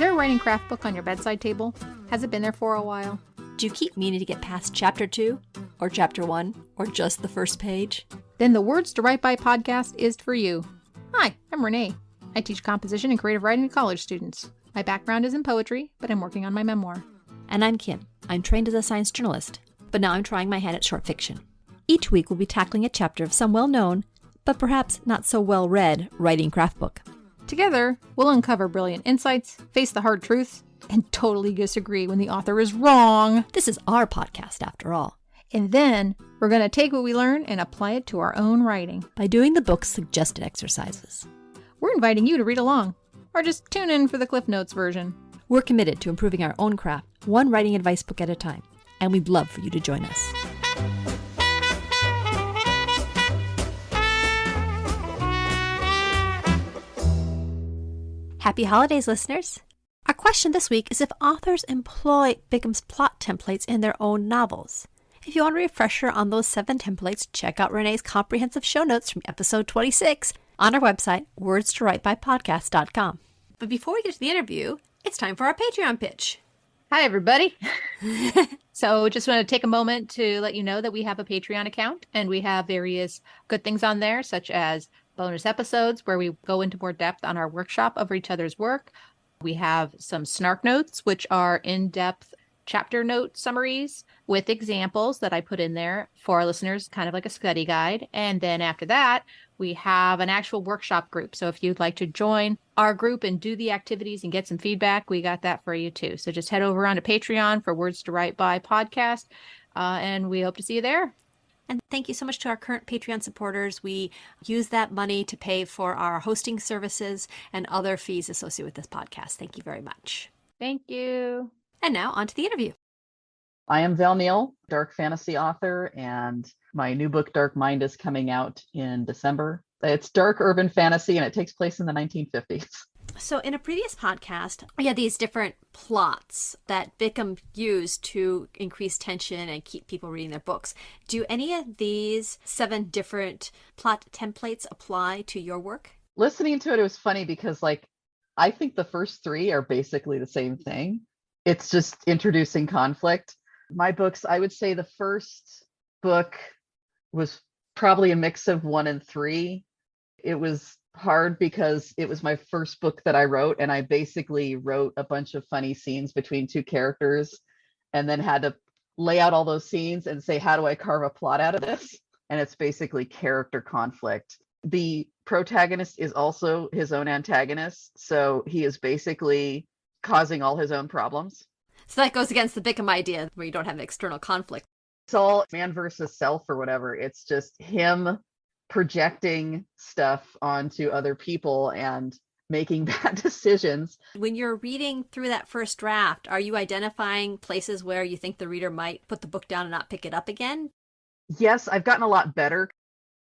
there a writing craft book on your bedside table? Has it been there for a while? Do you keep meaning to get past chapter 2, or chapter 1, or just the first page? Then the Words to Write By podcast is for you. Hi, I'm Renee. I teach composition and creative writing to college students. My background is in poetry, but I'm working on my memoir. And I'm Kim. I'm trained as a science journalist, but now I'm trying my hand at short fiction. Each week we'll be tackling a chapter of some well-known, but perhaps not so well-read, writing craft book. Together, we'll uncover brilliant insights, face the hard truths, and totally disagree when the author is wrong. This is our podcast, after all. And then we're going to take what we learn and apply it to our own writing by doing the book's suggested exercises. We're inviting you to read along, or just tune in for the Cliff Notes version. We're committed to improving our own craft, one writing advice book at a time, and we'd love for you to join us. Happy holidays, listeners! Our question this week is if authors employ Bickham's plot templates in their own novels. If you want a refresher on those 7 templates, check out Renee's comprehensive show notes from episode 26 on our website, wordstowritebypodcast.com. But before we get to the interview, it's time for our Patreon pitch. Hi, everybody. So just want to take a moment to let you know that we have a Patreon account, and we have various good things on there, such as bonus episodes where we go into more depth on our workshop of each other's work. We have some snark notes, which are in-depth chapter note summaries with examples that I put in there for our listeners, kind of like a study guide. And then after that, we have an actual workshop group. So if you'd like to join our group and do the activities and get some feedback, we got that for you too. So just head over onto Patreon for Words to Write By podcast, and we hope to see you there. And thank you so much to our current Patreon supporters. We use that money to pay for our hosting services and other fees associated with this podcast. Thank you very much. Thank you. And now on to the interview. I am Val Neil, dark fantasy author, and my new book, Dark Mind, is coming out in December. It's dark urban fantasy, and it takes place in the 1950s. So in a previous podcast, we had these different plots that Bickham used to increase tension and keep people reading their books. Do any of these 7 different plot templates apply to your work? Listening to it was funny because, I think the first 3 are basically the same thing. It's just introducing conflict. My books, I would say the first book was probably a mix of 1 and 3. It was hard because it was my first book that I wrote, and I basically wrote a bunch of funny scenes between 2 characters and then had to lay out all those scenes and say, how do I carve a plot out of this? And it's basically character conflict. The protagonist is also his own antagonist, so he is basically causing all his own problems. So that goes against the Bickham idea where you don't have external conflict. It's all man versus self or whatever. It's just him projecting stuff onto other people and making bad decisions. When you're reading through that first draft, are you identifying places where you think the reader might put the book down and not pick it up again? Yes, I've gotten a lot better.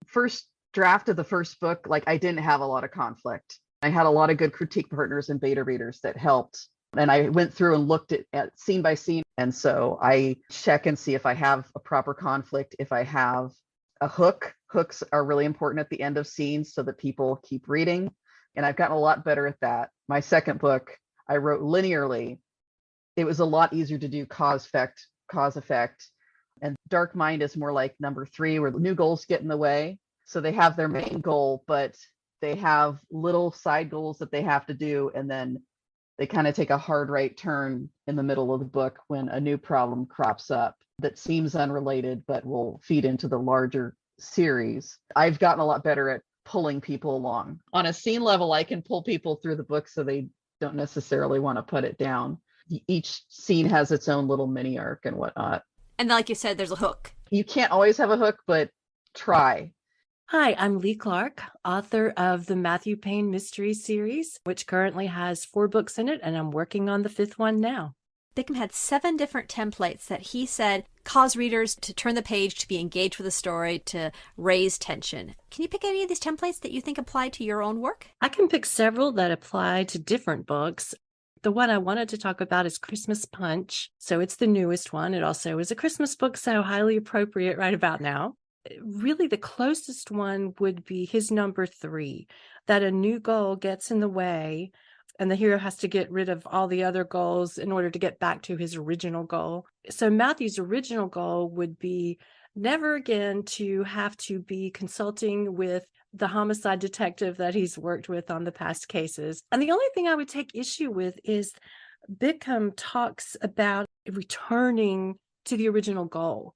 First draft of the first book, I didn't have a lot of conflict. I had a lot of good critique partners and beta readers that helped. And I went through and looked at scene by scene. And so I check and see if I have a proper conflict, if I have a hook. Hooks are really important at the end of scenes so that people keep reading. And I've gotten a lot better at that. My second book, I wrote linearly. It was a lot easier to do cause effect. And Dark Mind is more like number 3, where the new goals get in the way. So they have their main goal, but they have little side goals that they have to do. And then they kind of take a hard right turn in the middle of the book when a new problem crops up that seems unrelated, but will feed into the larger series. I've gotten a lot better at pulling people along. On a scene level, I can pull people through the book so they don't necessarily want to put it down. Each scene has its own little mini arc and whatnot. And like you said, there's a hook. You can't always have a hook, but try. Hi, I'm Lee Clark, author of the Matthew Payne Mystery Series, which currently has 4 books in it, and I'm working on the 5th one now. Bickham had 7 different templates that he said cause readers to turn the page, to be engaged with the story, to raise tension. Can you pick any of these templates that you think apply to your own work? I can pick several that apply to different books. The one I wanted to talk about is Christmas Punch. So it's the newest one. It also is a Christmas book, so highly appropriate right about now. Really, the closest one would be his number 3, that a new goal gets in the way and the hero has to get rid of all the other goals in order to get back to his original goal. So Matthew's original goal would be never again to have to be consulting with the homicide detective that he's worked with on the past cases. And the only thing I would take issue with is Bickham talks about returning to the original goal.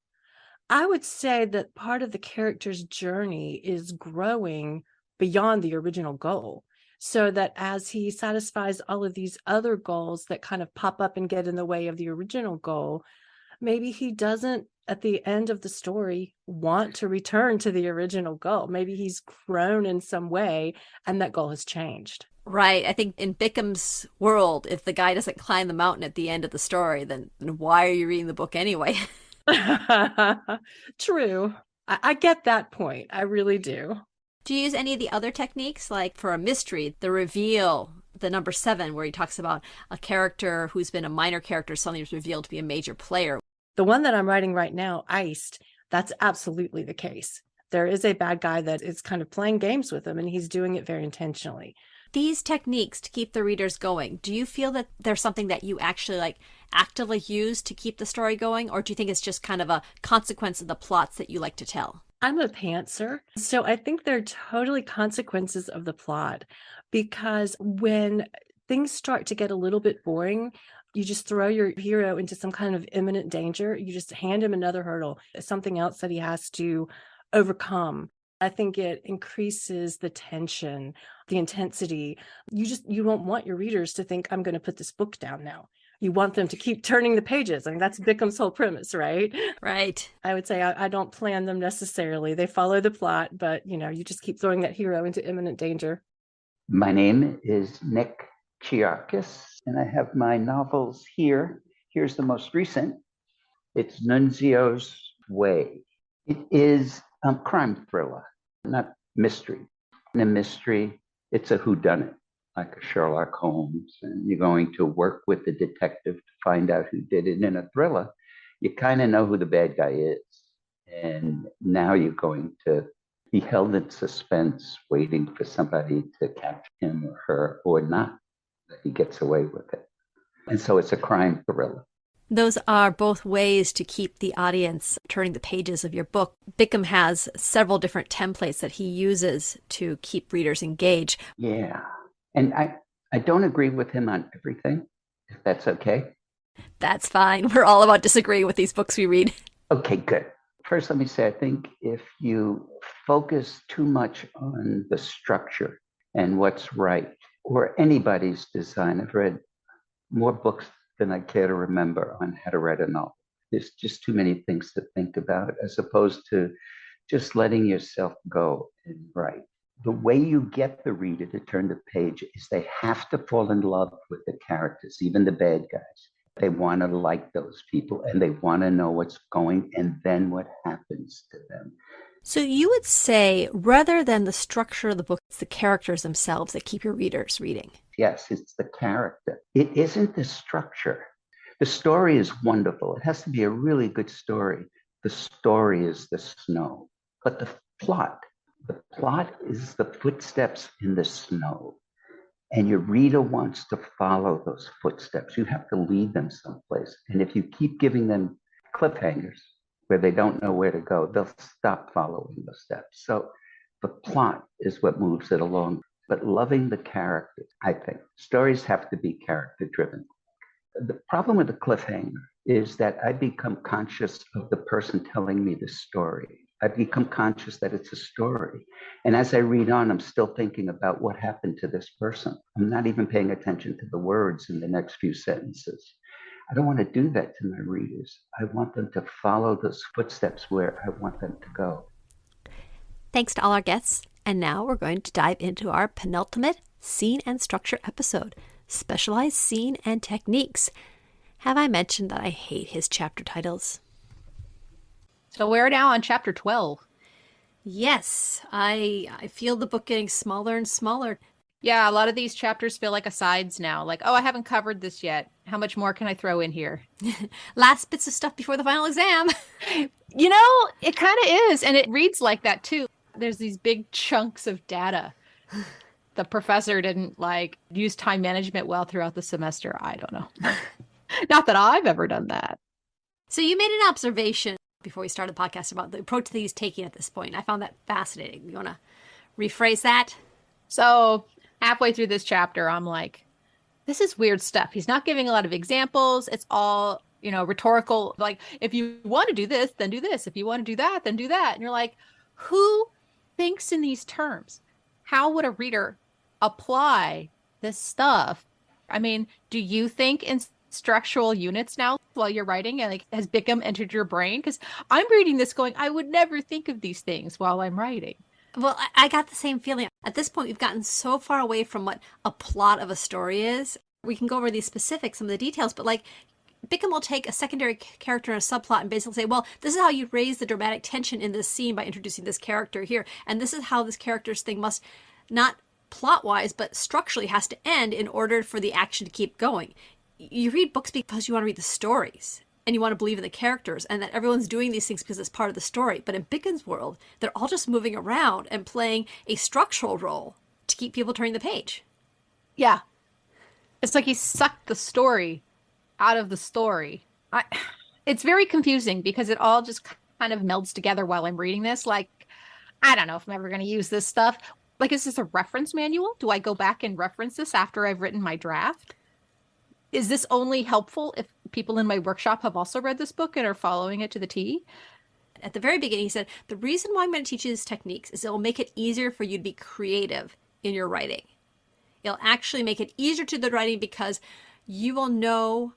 I would say that part of the character's journey is growing beyond the original goal, so that as he satisfies all of these other goals that kind of pop up and get in the way of the original goal, maybe he doesn't, at the end of the story, want to return to the original goal. Maybe he's grown in some way and that goal has changed. Right. I think in Bickham's world, if the guy doesn't climb the mountain at the end of the story, then why are you reading the book anyway? True. I get that point. I really do. Do you use any of the other techniques, like for a mystery, the reveal, the number 7, where he talks about a character who's been a minor character suddenly is revealed to be a major player? The one that I'm writing right now, Iced, that's absolutely the case. There is a bad guy that is kind of playing games with him, and he's doing it very intentionally. These techniques to keep the readers going, do you feel that there's something that you actually actively use to keep the story going? Or do you think it's just kind of a consequence of the plots that you like to tell? I'm a pantser, so I think they're totally consequences of the plot, because when things start to get a little bit boring, you just throw your hero into some kind of imminent danger. You just hand him another hurdle, something else that he has to overcome. I think it increases the tension, the intensity. You don't want your readers to think, I'm going to put this book down now. You want them to keep turning the pages. I mean, that's Bickham's whole premise, right? Right. I would say I don't plan them necessarily. They follow the plot, but, you just keep throwing that hero into imminent danger. My name is Nick Chiarkas, and I have my novels here. Here's the most recent. It's Nunzio's Way. It is a crime thriller, not mystery. In a mystery, it's a whodunit, like a Sherlock Holmes, and you're going to work with the detective to find out who did it. In a thriller, you kind of know who the bad guy is, and now you're going to be held in suspense, waiting for somebody to catch him or her, or not, that he gets away with it. And so it's a crime thriller. Those are both ways to keep the audience turning the pages of your book. Bickham has several different templates that he uses to keep readers engaged. Yeah. And I don't agree with him on everything, if that's okay. That's fine. We're all about disagreeing with these books we read. Okay, good. First, let me say, I think if you focus too much on the structure and what's right, or anybody's design, I've read more books than I care to remember on how to write a novel. There's just too many things to think about, as opposed to just letting yourself go and write. The way you get the reader to turn the page is they have to fall in love with the characters, even the bad guys. They want to like those people, and they want to know what's going and then what happens to them. So you would say, rather than the structure of the book, it's the characters themselves that keep your readers reading. Yes, it's the character. It isn't the structure. The story is wonderful. It has to be a really good story. The story is the snow. But the plot is the footsteps in the snow. And your reader wants to follow those footsteps. You have to lead them someplace. And if you keep giving them cliffhangers where they don't know where to go, they'll stop following the steps. So the plot is what moves it along. But loving the characters, I think. Stories have to be character-driven. The problem with the cliffhanger is that I become conscious of the person telling me the story. I become conscious that it's a story. And as I read on, I'm still thinking about what happened to this person. I'm not even paying attention to the words in the next few sentences. I don't want to do that to my readers. I want them to follow those footsteps where I want them to go. Thanks to all our guests. And now we're going to dive into our penultimate scene and structure episode, specialized scene and techniques. Have I mentioned that I hate his chapter titles? So we're now on chapter 12. Yes, I feel the book getting smaller and smaller. Yeah, a lot of these chapters feel like asides now. Like, oh, I haven't covered this yet. How much more can I throw in here? Last bits of stuff before the final exam. It kind of is. And it reads like that, too. There's these big chunks of data. the professor didn't like use time management well throughout the semester. I don't know. Not that I've ever done that. So you made an observation before we started the podcast about the approach that he's taking at this point. I found that fascinating. You want to rephrase that? So halfway through this chapter, I'm like, this is weird stuff. He's not giving a lot of examples. It's all, rhetorical. Like, if you want to do this, then do this. If you want to do that, then do that. And you're like, who thinks in these terms? How would a reader apply this stuff? I mean, do you think in structural units now while you're writing? And like, has Bickham entered your brain? Because I'm reading this going, I would never think of these things while I'm writing. Well, I got the same feeling. At this point, we've gotten so far away from what a plot of a story is. We can go over these specifics, some of the details, but like Bickham will take a secondary character and a subplot and basically say, well, this is how you raise the dramatic tension in this scene by introducing this character here. And this is how this character's thing must, not plot-wise, but structurally has to end in order for the action to keep going. You read books because you want to read the stories. And you want to believe in the characters and that everyone's doing these things because it's part of the story. But in Bickham's world, they're all just moving around and playing a structural role to keep people turning the page. Yeah. It's like he sucked the story out of the story. It's very confusing because it all just kind of melds together while I'm reading this. Like, I don't know if I'm ever going to use this stuff. Like, is this a reference manual? Do I go back and reference this after I've written my draft? Is this only helpful if people in my workshop have also read this book and are following it to the T? At the very beginning, he said, the reason why I'm going to teach you these techniques is it will make it easier for you to be creative in your writing. It'll actually make it easier to the writing because you will know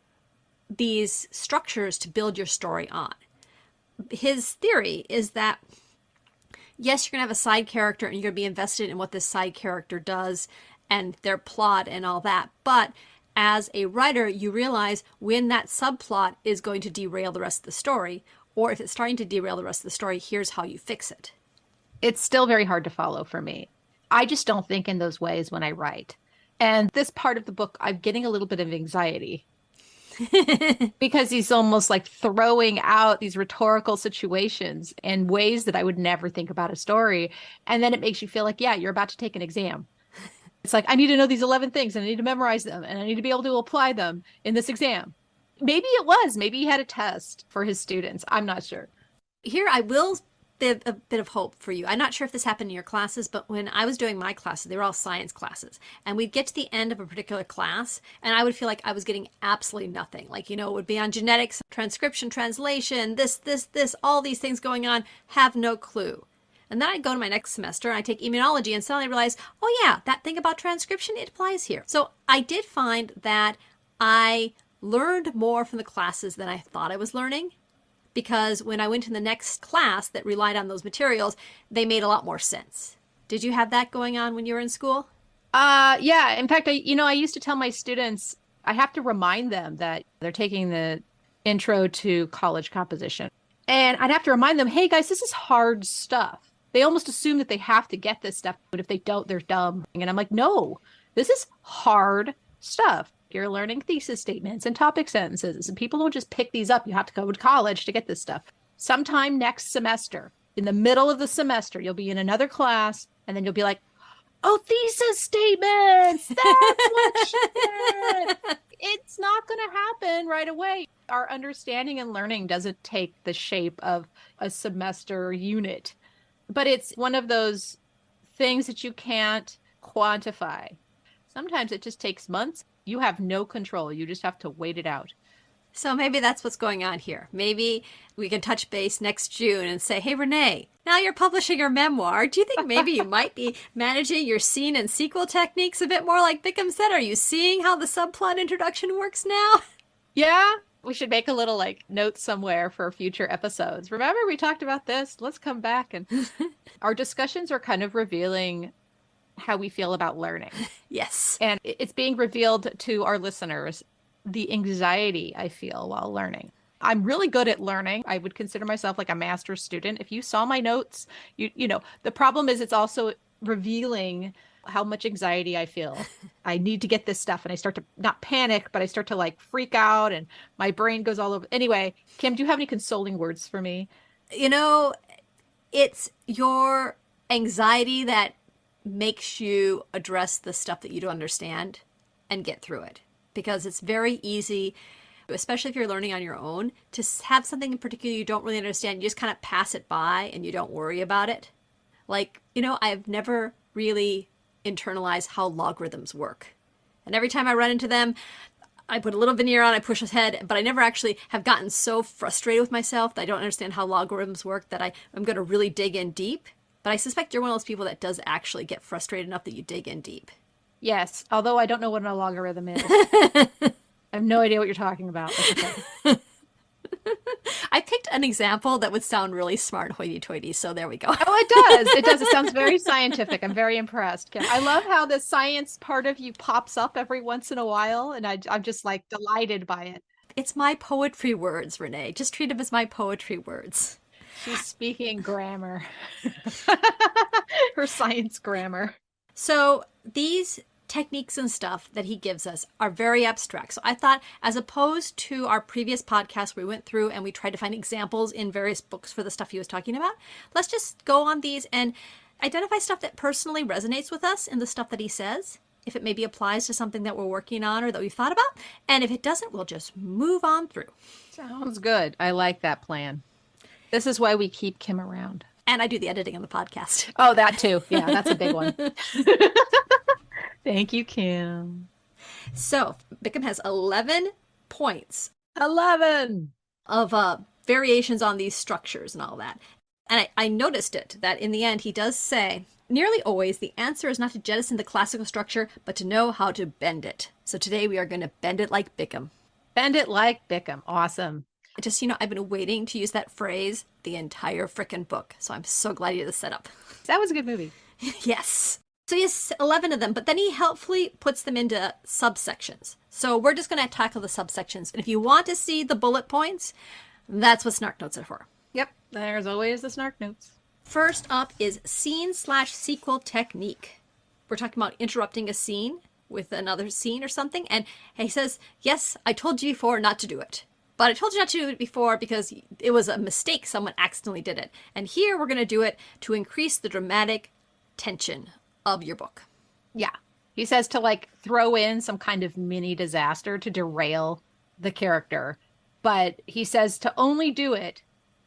these structures to build your story on. His theory is that, yes, you're going to have a side character and you're going to be invested in what this side character does and their plot and all that, but as a writer, you realize when that subplot is going to derail the rest of the story, or if it's starting to derail the rest of the story, here's how you fix it. It's still very hard to follow for me. I just don't think in those ways when I write. And this part of the book, I'm getting a little bit of anxiety because he's almost like throwing out these rhetorical situations in ways that I would never think about a story. And then it makes you feel like, yeah, you're about to take an exam. It's like, I need to know these 11 things and I need to memorize them and I need to be able to apply them in this exam. Maybe it was. Maybe he had a test for his students. I'm not sure. Here, I will give a bit of hope for you. I'm not sure if this happened in your classes, but when I was doing my classes, they were all science classes. And we'd get to the end of a particular class and I would feel like I was getting absolutely nothing. Like, it would be on genetics, transcription, translation, this, all these things going on, have no clue. And then I'd go to my next semester and I take immunology and suddenly realize, oh yeah, that thing about transcription, it applies here. So I did find that I learned more from the classes than I thought I was learning, because when I went to the next class that relied on those materials, they made a lot more sense. Did you have that going on when you were in school? Yeah. In fact, I used to tell my students, I have to remind them that they're taking the intro to college composition. And I'd have to remind them, hey guys, this is hard stuff. They almost assume that they have to get this stuff, but if they don't, they're dumb. And I'm like, no, this is hard stuff. You're learning thesis statements and topic sentences, and people don't just pick these up. You have to go to college to get this stuff. Sometime next semester, in the middle of the semester, you'll be in another class, and then you'll be like, oh, thesis statements. That's what she did. It's not going to happen right away. Our understanding and learning doesn't take the shape of a semester unit. But it's one of those things that you can't quantify. Sometimes it just takes months. You have no control. You just have to wait it out. So maybe that's what's going on here. Maybe we can touch base next June and say, hey, Renee, now you're publishing your memoir. Do you think maybe you might be managing your scene and sequel techniques a bit more like Bickham said? Are you seeing how the subplot introduction works now? Yeah. We should make a little note somewhere for future episodes. Remember, we talked about this. Let's come back. And our discussions are kind of revealing how we feel about learning. Yes. And it's being revealed to our listeners, the anxiety I feel while learning. I'm really good at learning. I would consider myself like a master's student. If you saw my notes, you know, the problem is it's also revealing how much anxiety I feel. I need to get this stuff. And I start to not panic, but I start to freak out and my brain goes all over. Anyway, Kim, do you have any consoling words for me? It's your anxiety that makes you address the stuff that you don't understand and get through it. Because it's very easy, especially if you're learning on your own, to have something in particular you don't really understand. You just kind of pass it by and you don't worry about it. Like, I've never really internalized how logarithms work. And every time I run into them, I put a little veneer on, I push ahead, but I never actually have gotten so frustrated with myself that I don't understand how logarithms work that I'm going to really dig in deep. But I suspect you're one of those people that does actually get frustrated enough that you dig in deep. Yes, although I don't know what a logarithm is. I have no idea what you're talking about. Okay. I picked an example that would sound really smart hoity-toity, so there we go. Oh, it does. It does. It sounds very scientific. I'm very impressed, Kim. I love how the science part of you pops up every once in a while, and I'm just like delighted by it. It's my poetry words, Renee. Just treat them as my poetry words. She's speaking grammar. Her science grammar. So these techniques and stuff that he gives us are very abstract. So I thought, as opposed to our previous podcast where we went through and we tried to find examples in various books for the stuff he was talking about, let's just go on these and identify stuff that personally resonates with us in the stuff that he says, if it maybe applies to something that we're working on or that we've thought about. And if it doesn't, we'll just move on through. Sounds good. I like that plan. This is why we keep Kim around. And I do the editing on the podcast. Oh, that too. Yeah, that's a big one. Thank you, Kim. So Bickham has 11 points. 11 of variations on these structures and all that. And I noticed it, that in the end he does say, nearly always the answer is not to jettison the classical structure, but to know how to bend it. So today we are going to bend it like Bickham. Bend it like Bickham. Awesome. Just, I've been waiting to use that phrase the entire frickin' book. So I'm so glad he did the setup. That was a good movie. Yes. So he has 11 of them, but then he helpfully puts them into subsections. So we're just going to tackle the subsections. And if you want to see the bullet points, that's what Snark Notes are for. Yep, there's always the Snark Notes. First up is scene/sequel technique. We're talking about interrupting a scene with another scene or something. And he says, yes, I told you before not to do it. But I told you not to do it before because it was a mistake. Someone accidentally did it. And here we're going to do it to increase the dramatic tension of your book. Yeah. He says to throw in some kind of mini disaster to derail the character. But he says to only do it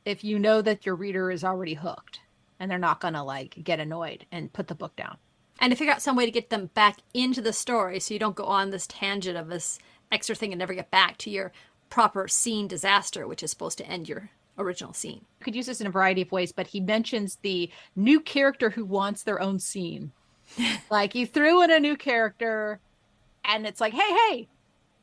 if you know that your reader is already hooked and they're not going to get annoyed and put the book down. And to figure out some way to get them back into the story so you don't go on this tangent of this extra thing and never get back to your proper scene disaster, which is supposed to end your original scene. You could use this in a variety of ways, but he mentions the new character who wants their own scene. You threw in a new character and it's like, hey,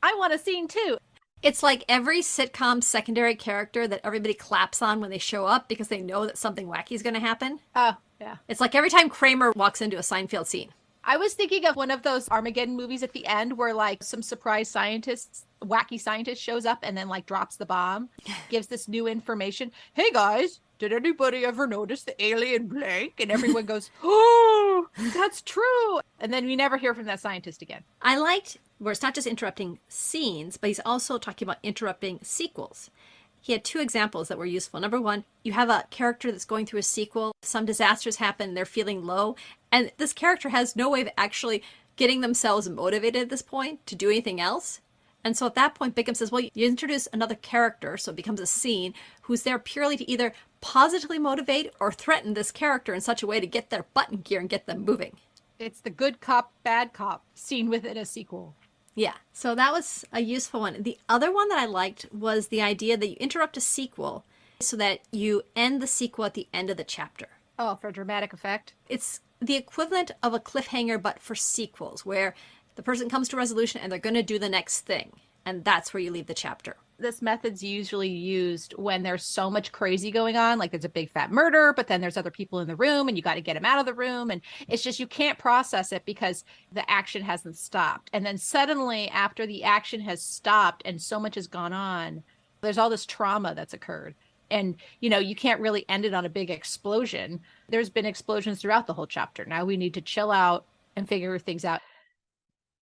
I want a scene too. It's like every sitcom secondary character that everybody claps on when they show up because they know that something wacky is going to happen. Oh, yeah. It's like every time Kramer walks into a Seinfeld scene. I was thinking of one of those Armageddon movies at the end where some surprise wacky scientist shows up and then drops the bomb, gives this new information. Hey guys, did anybody ever notice the alien blank? And everyone goes, oh, that's true. And then we never hear from that scientist again. I liked where it's not just interrupting scenes, but he's also talking about interrupting sequels. He had two examples that were useful. Number one, you have a character that's going through a sequel. Some disasters happen. They're feeling low. And this character has no way of actually getting themselves motivated at this point to do anything else. And so at that point, Bickham says, well, you introduce another character, so it becomes a scene, who's there purely to either positively motivate or threaten this character in such a way to get their butt in gear and get them moving. It's the good cop, bad cop scene within a sequel. Yeah, so that was a useful one. The other one that I liked was the idea that you interrupt a sequel so that you end the sequel at the end of the chapter. Oh, for dramatic effect? It's the equivalent of a cliffhanger, but for sequels, where the person comes to resolution and they're going to do the next thing. And that's where you leave the chapter. This method's usually used when there's so much crazy going on, there's a big fat murder, but then there's other people in the room and you got to get them out of the room. And it's just, you can't process it because the action hasn't stopped. And then suddenly after the action has stopped and so much has gone on, there's all this trauma that's occurred. And, you can't really end it on a big explosion. There's been explosions throughout the whole chapter. Now we need to chill out and figure things out.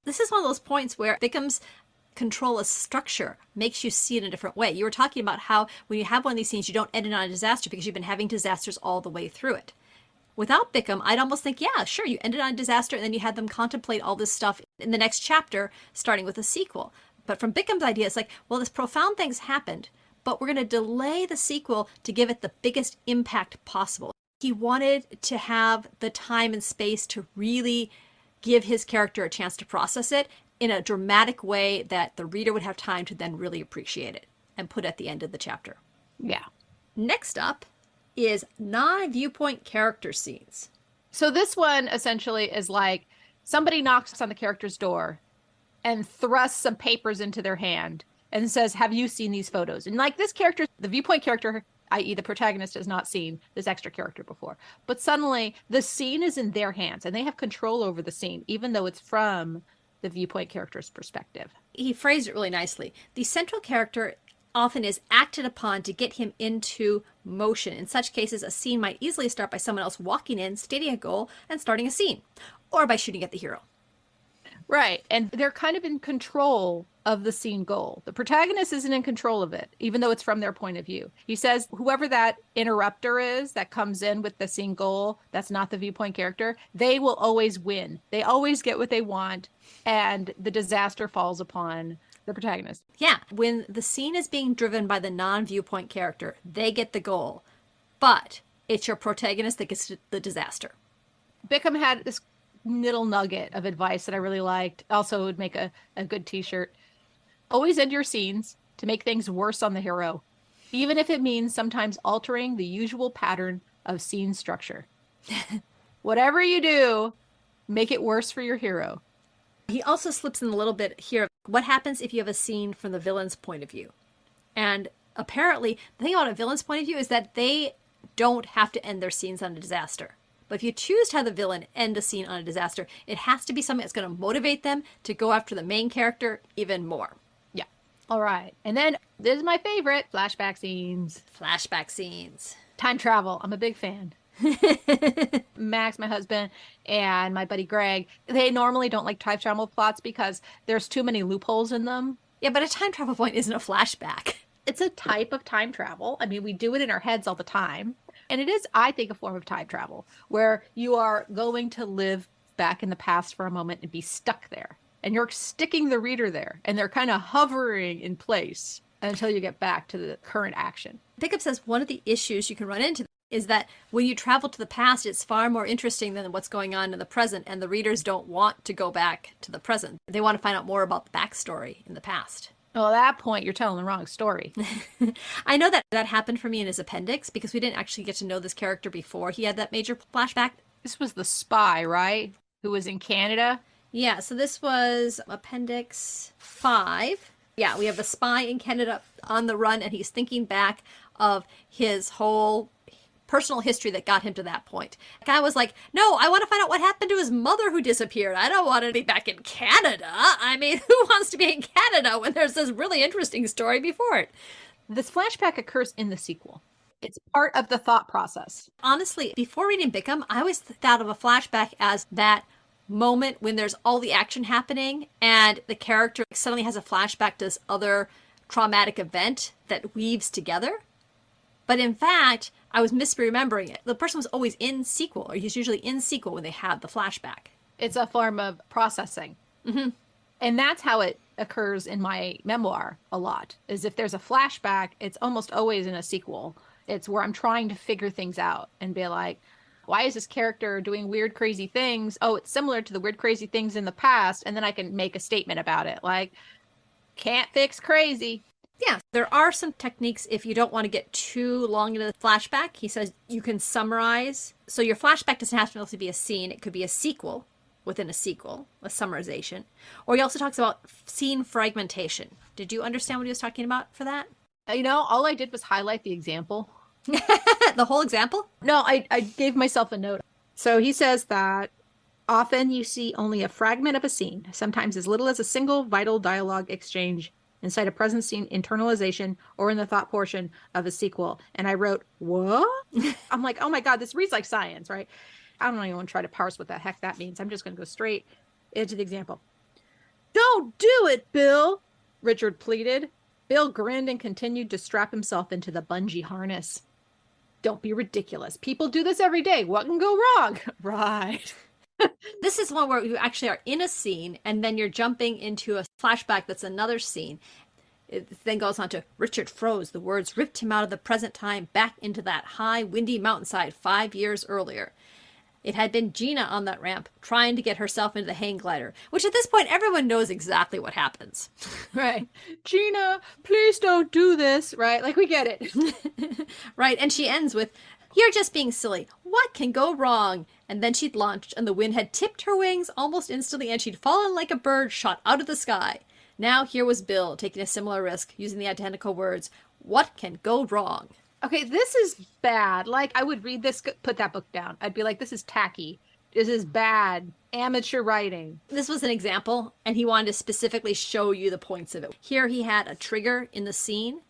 This is one of those points where Bickham's control of structure makes you see it in a different way. You were talking about how when you have one of these scenes, you don't end it on a disaster because you've been having disasters all the way through it. Without Bickham, I'd almost think, yeah, sure, you ended on a disaster and then you had them contemplate all this stuff in the next chapter, starting with a sequel. But from Bickham's idea, it's like, well, this profound thing's happened, but we're going to delay the sequel to give it the biggest impact possible. He wanted to have the time and space to really give his character a chance to process it in a dramatic way that the reader would have time to then really appreciate it and put at the end of the chapter. Yeah. Next up is non-viewpoint character scenes. So this one essentially is like somebody knocks on the character's door and thrusts some papers into their hand and says, have you seen these photos? And like this character, the viewpoint character, i.e. the protagonist, has not seen this extra character before. But suddenly the scene is in their hands and they have control over the scene, even though it's from the viewpoint character's perspective. He phrased it really nicely. The central character often is acted upon to get him into motion. In such cases, a scene might easily start by someone else walking in, stating a goal, and starting a scene, or by shooting at the hero. Right. And they're kind of in control of the scene goal. The protagonist isn't in control of it, even though it's from their point of view. He says whoever that interrupter is that comes in with the scene goal, that's not the viewpoint character, they will always win. They always get what they want, and the disaster falls upon the protagonist. Yeah. When the scene is being driven by the non-viewpoint character, they get the goal. But it's your protagonist that gets the disaster. Bickham had this little nugget of advice that I really liked. Also, would make a good t-shirt. Always end your scenes to make things worse on the hero, even if it means sometimes altering the usual pattern of scene structure. Whatever you do, make it worse for your hero. He also slips in a little bit here. What happens if you have a scene from the villain's point of view? And apparently, the thing about a villain's point of view is that they don't have to end their scenes on a disaster. But if you choose to have the villain end a scene on a disaster, it has to be something that's going to motivate them to go after the main character even more. Yeah. All right. And then this is my favorite, flashback scenes. Flashback scenes. Time travel. I'm a big fan. Max, my husband, and my buddy Greg, they normally don't like time travel plots because there's too many loopholes in them. Yeah, but a time travel point isn't a flashback. It's a type of time travel. I mean, we do it in our heads all the time. And it is, I think, a form of time travel where you are going to live back in the past for a moment and be stuck there. And you're sticking the reader there. And they're kind of hovering in place until you get back to the current action. Bickham says one of the issues you can run into is that when you travel to the past, it's far more interesting than what's going on in the present. And the readers don't want to go back to the present. They want to find out more about the backstory in the past. Well, at that point, you're telling the wrong story. I know that happened for me in his appendix because we didn't actually get to know this character before he had that major flashback. This was the spy, right? Who was in Canada? Yeah, so this was Appendix 5. Yeah, we have the spy in Canada on the run, and he's thinking back of his whole personal history that got him to that point. The guy was like, no, I want to find out what happened to his mother who disappeared. I don't want to be back in Canada. I mean, who wants to be in Canada when there's this really interesting story before it? This flashback occurs in the sequel. It's part of the thought process. Honestly, before reading Bickham, I always thought of a flashback as that moment when there's all the action happening and the character suddenly has a flashback to this other traumatic event that weaves together. But in fact, I was misremembering it. The person was always in sequel, or he's usually in sequel when they have the flashback. It's a form of processing. Mm-hmm. And that's how it occurs in my memoir a lot, is if there's a flashback, it's almost always in a sequel. It's where I'm trying to figure things out and be like, why is this character doing weird, crazy things? Oh, it's similar to the weird, crazy things in the past. And then I can make a statement about it. Like, can't fix crazy. Yeah, there are some techniques if you don't want to get too long into the flashback. He says you can summarize. So your flashback doesn't have to be a scene. It could be a sequel within a sequel, a summarization. Or he also talks about scene fragmentation. Did you understand what he was talking about for that? You know, all I did was highlight the example. The whole example? No, I gave myself a note. So he says that often you see only a fragment of a scene, sometimes as little as a single vital dialogue exchange inside a present scene internalization or in the thought portion of a sequel. And I wrote, what? I'm like, oh my God, this reads like science, right? I don't even want to try to parse what the heck that means. I'm just going to go straight into the example. Don't do it, Bill, Richard pleaded. Bill grinned and continued to strap himself into the bungee harness. Don't be ridiculous. People do this every day. What can go wrong? Right. This is one where you actually are in a scene and then you're jumping into a flashback that's another scene. It then goes on to Richard froze. The words ripped him out of the present time back into that high, windy mountainside 5 years earlier. It had been Gina on that ramp trying to get herself into the hang glider, which at this point everyone knows exactly what happens. Right. Gina, please don't do this. Right. Like we get it. Right. And she ends with, you're just being silly. What can go wrong? And then she'd launched and the wind had tipped her wings almost instantly and she'd fallen like a bird shot out of the sky. Now here was Bill taking a similar risk using the identical words, what can go wrong? Okay, this is bad. Like, I would read this, put that book down. I'd be like, this is tacky. This is bad. Amateur writing. This was an example, and he wanted to specifically show you the points of it. Here he had a trigger in the scene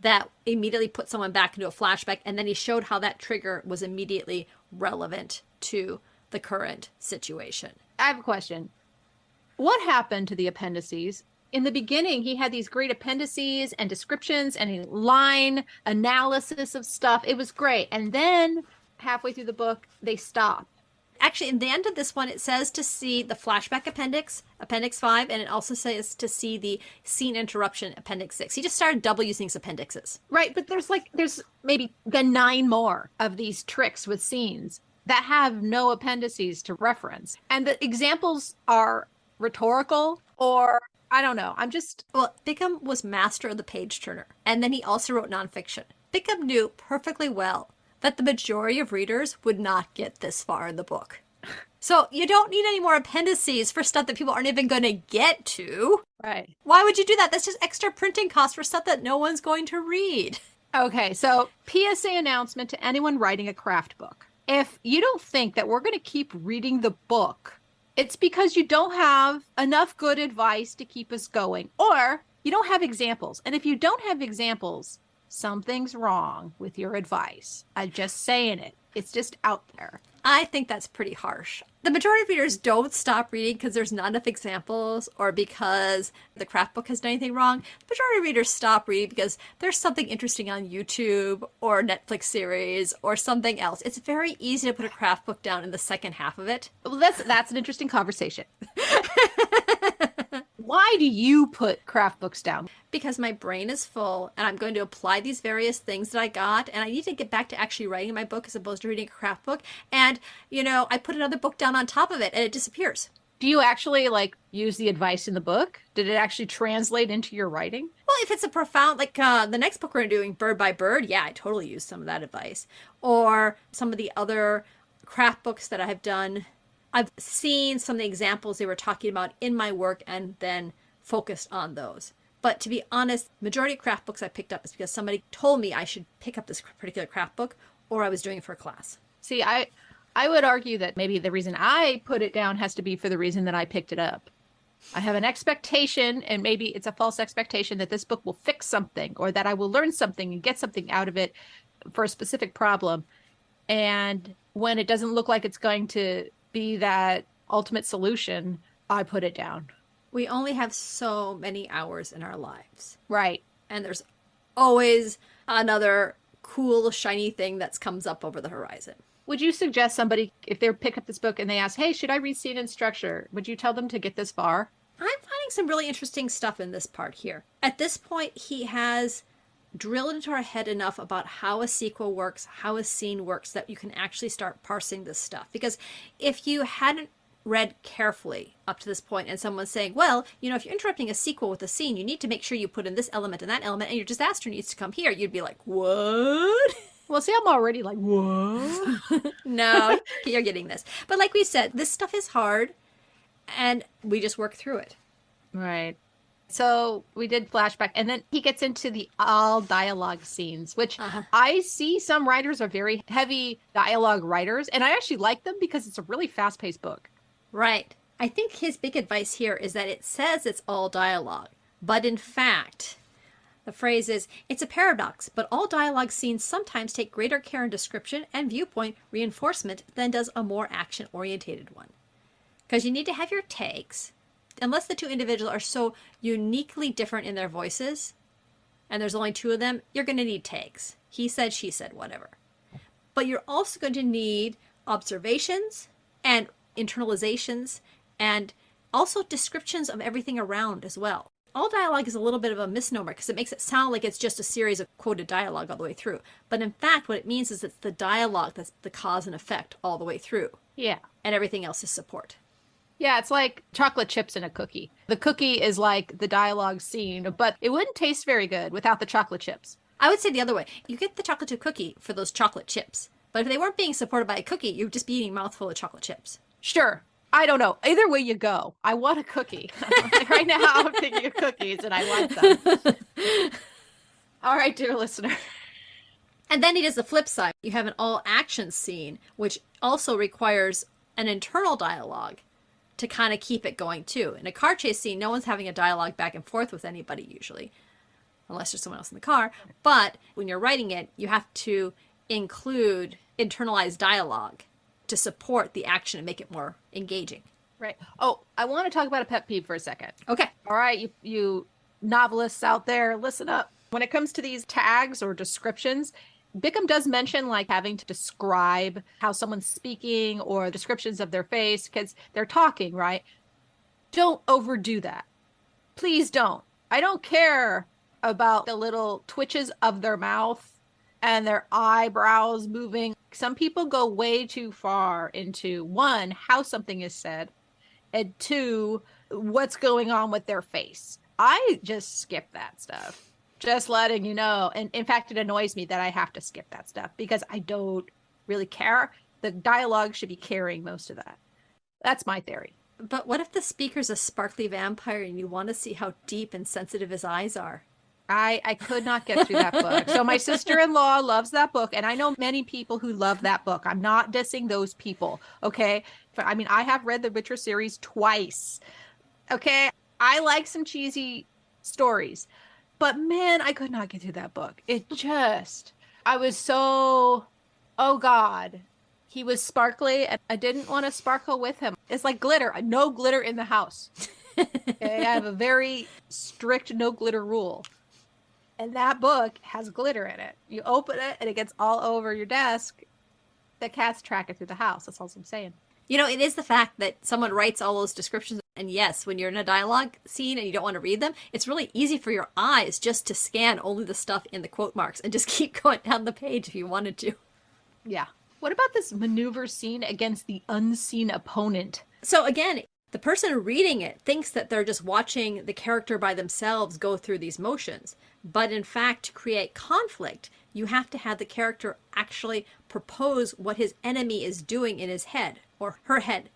that immediately put someone back into a flashback, and then he showed how that trigger was immediately relevant to the current situation. I have a question. What happened to the appendices? In the beginning, he had these great appendices and descriptions and a line analysis of stuff. It was great. And then halfway through the book, they stop. Actually, in the end of this one, it says to see the flashback appendix, Appendix 5, and it also says to see the scene interruption, Appendix 6. He just started double using his appendixes. Right, but there's maybe then 9 more of these tricks with scenes that have no appendices to reference. And the examples are rhetorical or I don't know. Well, Bickham was master of the page turner, and then he also wrote nonfiction. Bickham knew perfectly well that the majority of readers would not get this far in the book. So you don't need any more appendices for stuff that people aren't even going to get to. Right. Why would you do that? That's just extra printing costs for stuff that no one's going to read. Okay, so PSA announcement to anyone writing a craft book. If you don't think that we're going to keep reading the book, it's because you don't have enough good advice to keep us going, or you don't have examples. And if you don't have examples, something's wrong with your advice. I'm just saying it. It's just out there. I think that's pretty harsh. The majority of readers don't stop reading because there's not enough examples or because the craft book has done anything wrong. The majority of readers stop reading because there's something interesting on YouTube or Netflix series or something else. It's very easy to put a craft book down in the second half of it. Well, that's an interesting conversation. Why do you put craft books down? Because my brain is full and I'm going to apply these various things that I got and I need to get back to actually writing my book as opposed to reading a craft book. And, I put another book down on top of it and it disappears. Do you actually use the advice in the book? Did it actually translate into your writing? Well, if it's a profound, the next book we're doing, Bird by Bird, yeah, I totally use some of that advice. Or some of the other craft books that I have done. I've seen some of the examples they were talking about in my work and then focused on those. But to be honest, majority of craft books I picked up is because somebody told me I should pick up this particular craft book or I was doing it for a class. See, I would argue that maybe the reason I put it down has to be for the reason that I picked it up. I have an expectation, and maybe it's a false expectation, that this book will fix something or that I will learn something and get something out of it for a specific problem. And when it doesn't look like it's going to be that ultimate solution, I put it down. We only have so many hours in our lives. Right. And there's always another cool, shiny thing that comes up over the horizon. Would you suggest somebody, if they pick up this book and they ask, hey, should I read Scene and Structure? Would you tell them to get this far? I'm finding some really interesting stuff in this part here. At this point, he has drilled into our head enough about how a sequel works, how a scene works, that you can actually start parsing this stuff. Because if you hadn't read carefully up to this point and someone's saying, well, if you're interrupting a sequel with a scene, you need to make sure you put in this element and that element and your disaster needs to come here, you'd be like, what? Well, see, I'm already like, what? No, you're getting this. But like we said, this stuff is hard and we just work through it. Right. So we did flashback, and then he gets into the all-dialog scenes, which I see some writers are very heavy dialogue writers, and I actually like them because it's a really fast-paced book. Right. I think his big advice here is that it says it's all dialogue, but in fact, the phrase is, it's a paradox, but all dialogue scenes sometimes take greater care in description and viewpoint reinforcement than does a more action-orientated one. Because you need to have your takes. Unless the two individuals are so uniquely different in their voices, and there's only two of them, you're going to need takes. He said, she said, whatever. But you're also going to need observations and internalizations and also descriptions of everything around as well. All dialogue is a little bit of a misnomer because it makes it sound like it's just a series of quoted dialogue all the way through. But in fact, what it means is it's the dialogue that's the cause and effect all the way through. Yeah. And everything else is support. Yeah, it's like chocolate chips in a cookie. The cookie is like the dialogue scene, but it wouldn't taste very good without the chocolate chips. I would say the other way. You get the chocolate chip cookie for those chocolate chips. But if they weren't being supported by a cookie, you'd just be eating a mouthful of chocolate chips. Sure. I don't know. Either way you go, I want a cookie. Like right now, I'm thinking of cookies and I want them. All right, dear listener. And then it is the flip side. You have an all action scene, which also requires an internal dialogue to kind of keep it going too. In a car chase scene, no one's having a dialogue back and forth with anybody usually, unless there's someone else in the car. But when you're writing it, you have to include internalized dialogue to support the action and make it more engaging. Right. Oh, I want to talk about a pet peeve for a second. Okay. All right, you novelists out there, listen up. When it comes to these tags or descriptions, Bickham does mention like having to describe how someone's speaking or descriptions of their face because they're talking, right? Don't overdo that. Please don't. I don't care about the little twitches of their mouth and their eyebrows moving. Some people go way too far into, one, how something is said, and two, what's going on with their face. I just skip that stuff. Just letting you know. And in fact, it annoys me that I have to skip that stuff because I don't really care. The dialogue should be carrying most of that. That's my theory. But what if the speaker's a sparkly vampire and you want to see how deep and sensitive his eyes are? I could not get through that book. So my sister-in-law loves that book, and I know many people who love that book. I'm not dissing those people, okay? I mean, I have read the Witcher series twice, okay? I like some cheesy stories, but man, I could not get through that book. I was so, oh God, he was sparkly, and I didn't want to sparkle with him. It's like glitter, no glitter in the house. Okay? I have a very strict no glitter rule. And that book has glitter in it. You open it and it gets all over your desk. The cats track it through the house. That's all I'm saying. You know, it is the fact that someone writes all those descriptions. And yes, when you're in a dialogue scene and you don't want to read them, it's really easy for your eyes just to scan only the stuff in the quote marks and just keep going down the page if you wanted to. Yeah. What about this maneuver scene against the unseen opponent? So again, the person reading it thinks that they're just watching the character by themselves go through these motions. But in fact, to create conflict, you have to have the character actually propose what his enemy is doing in his head or her head.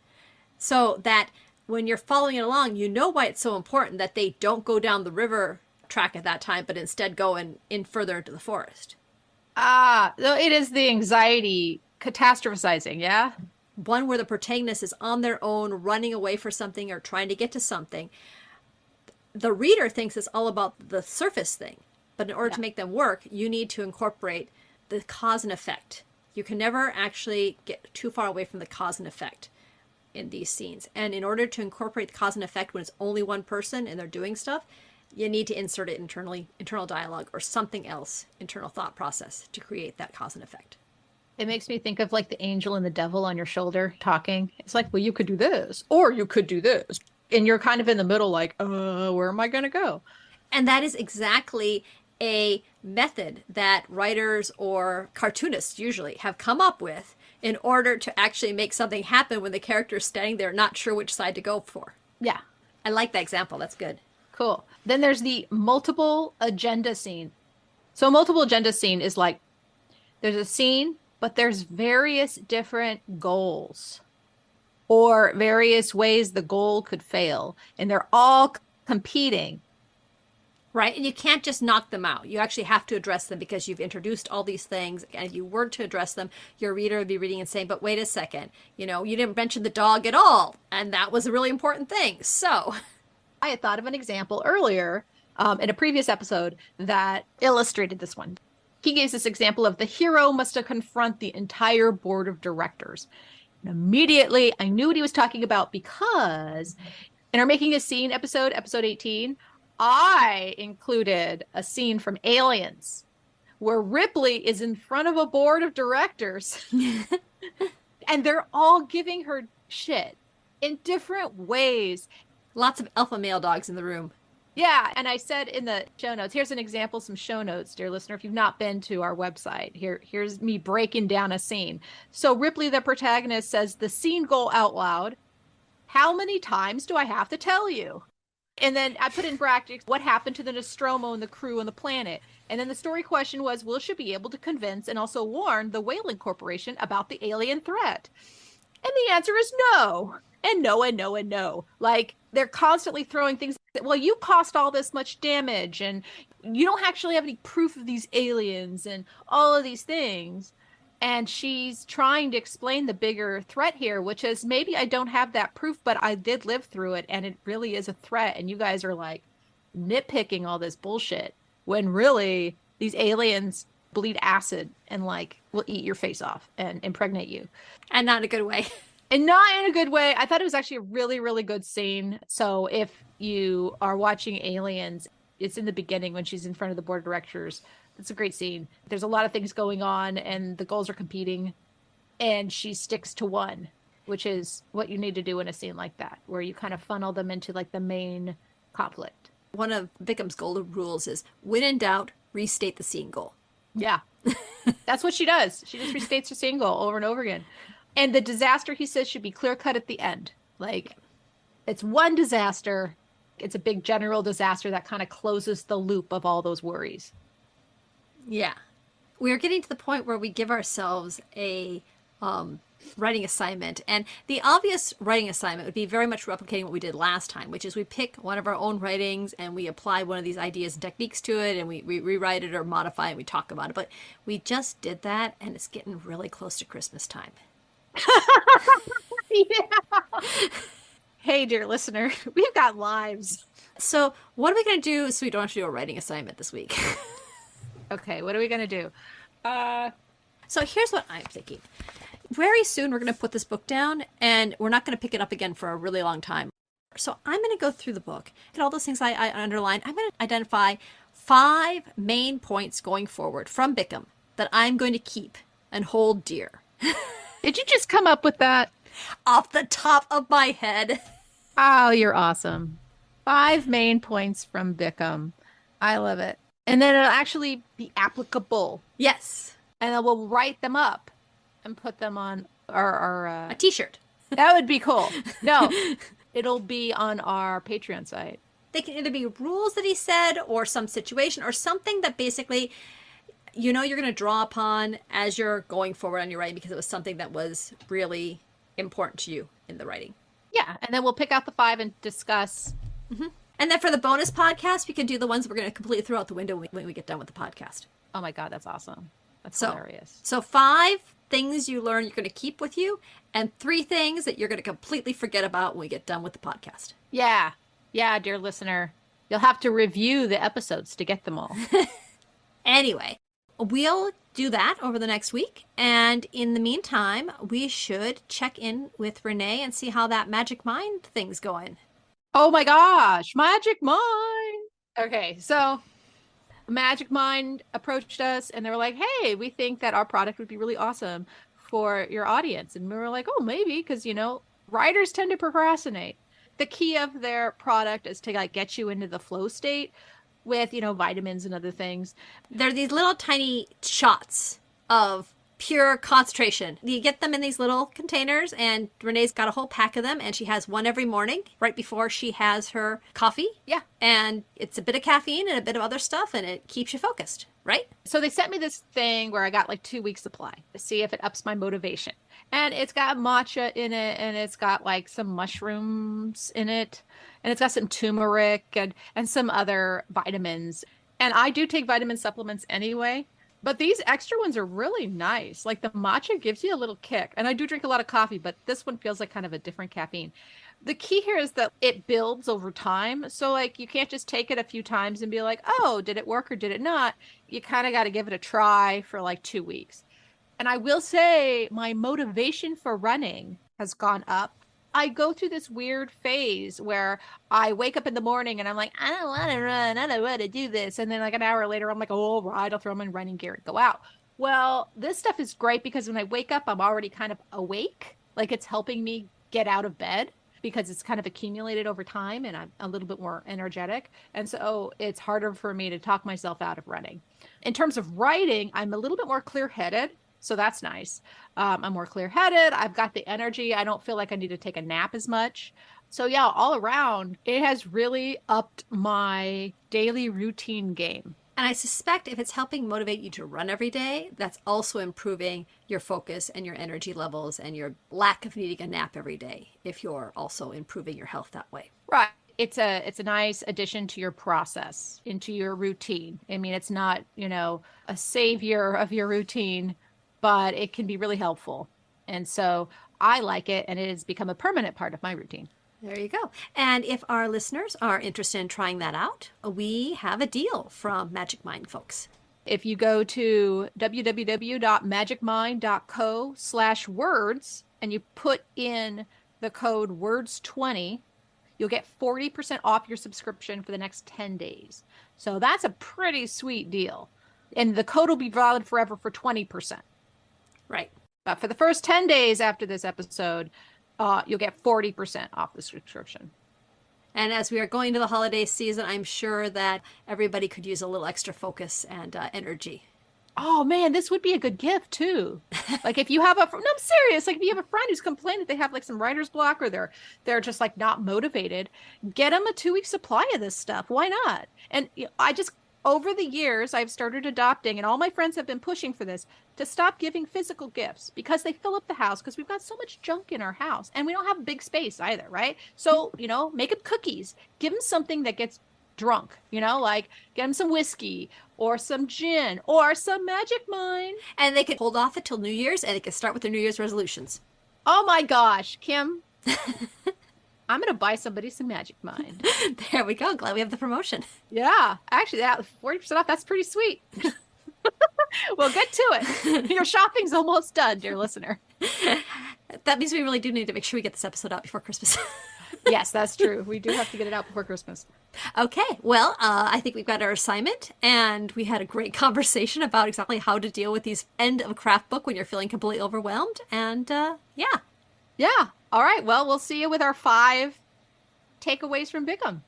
So that when you're following it along, you know why it's so important that they don't go down the river track at that time, but instead go in further into the forest. It is the anxiety catastrophizing, yeah? One where the protagonist is on their own, running away for something or trying to get to something. The reader thinks it's all about the surface thing, but in order to make them work, you need to incorporate the cause and effect. You can never actually get too far away from the cause and effect in these scenes. And in order to incorporate the cause and effect when it's only one person and they're doing stuff, you need to insert it internal dialogue or something else, internal thought process to create that cause and effect. It makes me think of like the angel and the devil on your shoulder talking. It's like, well, you could do this or you could do this. And you're kind of in the middle like, where am I going to go? And that is exactly a method that writers or cartoonists usually have come up with in order to actually make something happen when the character is standing there not sure which side to go for. Yeah. I like that example. That's good. Cool. Then there's the multiple agenda scene. So multiple agenda scene is like, there's a scene, but there's various different goals or various ways the goal could fail. And they're all competing. Right. And you can't just knock them out. You actually have to address them because you've introduced all these things. And if you were to address them, your reader would be reading and saying, but wait a second, you didn't mention the dog at all. And that was a really important thing. So I had thought of an example earlier in a previous episode that illustrated this one. He gives this example of the hero must confront the entire board of directors. And immediately I knew what he was talking about because in our Making a Scene episode 18, I included a scene from Aliens where Ripley is in front of a board of directors and they're all giving her shit in different ways. Lots of alpha male dogs in the room. Yeah, and I said in the show notes, here's an example, some show notes, dear listener. If you've not been to our website, here's me breaking down a scene. So Ripley, the protagonist, says the scene goal out loud. How many times do I have to tell you? And then I put in brackets, what happened to the Nostromo and the crew on the planet? And then the story question was, will she be able to convince and also warn the Weyland Corporation about the alien threat? And the answer is no. And no, and no, and no. Like, they're constantly throwing things. Well, you caused all this much damage, and you don't actually have any proof of these aliens and all of these things. And she's trying to explain the bigger threat here, which is maybe I don't have that proof, but I did live through it, and it really is a threat. And you guys are like nitpicking all this bullshit when really these aliens bleed acid and like will eat your face off and impregnate you. And not in a good way. And not in a good way. I thought it was actually a really, really good scene. So if you are watching Aliens, it's in the beginning when she's in front of the board of directors. It's a great scene. There's a lot of things going on and the goals are competing. And she sticks to one, which is what you need to do in a scene like that, where you kind of funnel them into like the main conflict. One of Bickham's golden rules is, when in doubt, restate the scene goal. Yeah. That's what she does. She just restates her scene goal over and over again. And the disaster, he says, should be clear-cut at the end. Like, it's one disaster. It's a big general disaster that kind of closes the loop of all those worries. Yeah. We're getting to the point where we give ourselves a writing assignment. And the obvious writing assignment would be very much replicating what we did last time, which is we pick one of our own writings and we apply one of these ideas and techniques to it, and we rewrite it or modify it, and we talk about it. But we just did that, and it's getting really close to Christmas time. Yeah. Hey, dear listener, we've got lives. So what are we going to do so we don't have to do a writing assignment this week? Okay, what are we going to do? So here's what I'm thinking. Very soon we're going to put this book down, and we're not going to pick it up again for a really long time. So I'm going to go through the book, and all those things I underlined. I'm going to identify 5 main points going forward from Bickham that I'm going to keep and hold dear. Did you just come up with that? Off the top of my head. Oh, you're awesome. 5 main points from Bickham. I love it. And then it'll actually be applicable. Yes. And then we'll write them up and put them on our a t-shirt. That would be cool. No, it'll be on our Patreon site. They can either be rules that he said or some situation or something that basically, you know, you're going to draw upon as you're going forward on your writing because it was something that was really important to you in the writing. Yeah, and then we'll pick out the 5 and discuss. Mm-hmm. And then for the bonus podcast, we can do the ones we're going to completely throw out the window when we get done with the podcast. Oh my God, that's awesome. That's hilarious. So 5 things you learn you're going to keep with you, and 3 things that you're going to completely forget about when we get done with the podcast. Yeah. Yeah, dear listener. You'll have to review the episodes to get them all. Anyway, we'll do that over the next week. And in the meantime, we should check in with Renee and see how that Magic Mind thing's going. Oh my gosh, Magic Mind. Okay, so Magic Mind approached us and they were like, hey, we think that our product would be really awesome for your audience. And we were like, oh, maybe, because, you know, writers tend to procrastinate. The key of their product is to like get you into the flow state with, you know, vitamins and other things. They're these little tiny shots of pure concentration. You get them in these little containers, and Renee's got a whole pack of them, and she has one every morning right before she has her coffee. Yeah. And it's a bit of caffeine and a bit of other stuff, and it keeps you focused, right? So they sent me this thing where I got like 2 weeks supply to see if it ups my motivation. And it's got matcha in it, and it's got like some mushrooms in it, and it's got some turmeric and some other vitamins. And I do take vitamin supplements anyway, but these extra ones are really nice. Like the matcha gives you a little kick. And I do drink a lot of coffee, but this one feels like kind of a different caffeine. The key here is that it builds over time. So like you can't just take it a few times and be like, oh, did it work or did it not? You kind of got to give it a try for like 2 weeks. And I will say my motivation for running has gone up I go through this weird phase where I wake up in the morning and I'm like, I don't want to run. I don't want to do this. And then like an hour later, I'm like, oh, all right, I'll throw my running gear and go out. Well, this stuff is great because when I wake up, I'm already kind of awake. Like it's helping me get out of bed because it's kind of accumulated over time and I'm a little bit more energetic. And so it's harder for me to talk myself out of running. In terms of writing, I'm a little bit more clear-headed. So that's nice. I'm more clear-headed. I've got the energy. I don't feel like I need to take a nap as much. So yeah, all around, it has really upped my daily routine game. And I suspect if it's helping motivate you to run every day, that's also improving your focus and your energy levels and your lack of needing a nap every day, if you're also improving your health that way. Right. It's a nice addition to your process, into your routine. I mean, it's not, a savior of your routine, but it can be really helpful. And so I like it, and it has become a permanent part of my routine. There you go. And if our listeners are interested in trying that out, we have a deal from Magic Mind, folks. If you go to www.magicmind.co/words and you put in the code words20, you'll get 40% off your subscription for the next 10 days. So that's a pretty sweet deal. And the code will be valid forever for 20%. Right. But for the first 10 days after this episode, you'll get 40% off the subscription. And as we are going to the holiday season, I'm sure that everybody could use a little extra focus and energy. Oh man, this would be a good gift too. Like if you have no, I'm serious. Like if you have a friend who's complaining that they have like some writer's block or they're just like not motivated, get them a 2-week supply of this stuff. Why not? And over the years, I've started adopting, and all my friends have been pushing for this, to stop giving physical gifts because they fill up the house because we've got so much junk in our house and we don't have big space either, right? So, make them cookies, give them something that gets drunk, like get them some whiskey or some gin or some Magic Mind. And they could hold off until New Year's and they could start with their New Year's resolutions. Oh my gosh, Kim. I'm going to buy somebody some Magic Mind. There we go. Glad we have the promotion. Yeah. Actually, that 40% off, that's pretty sweet. Well, get to it. Your shopping's almost done, dear listener. That means we really do need to make sure we get this episode out before Christmas. Yes, that's true. We do have to get it out before Christmas. Okay. Well, I think we've got our assignment, and we had a great conversation about exactly how to deal with these end of a craft book when you're feeling completely overwhelmed. And yeah. Yeah. All right. Well, we'll see you with our 5 takeaways from Bickham.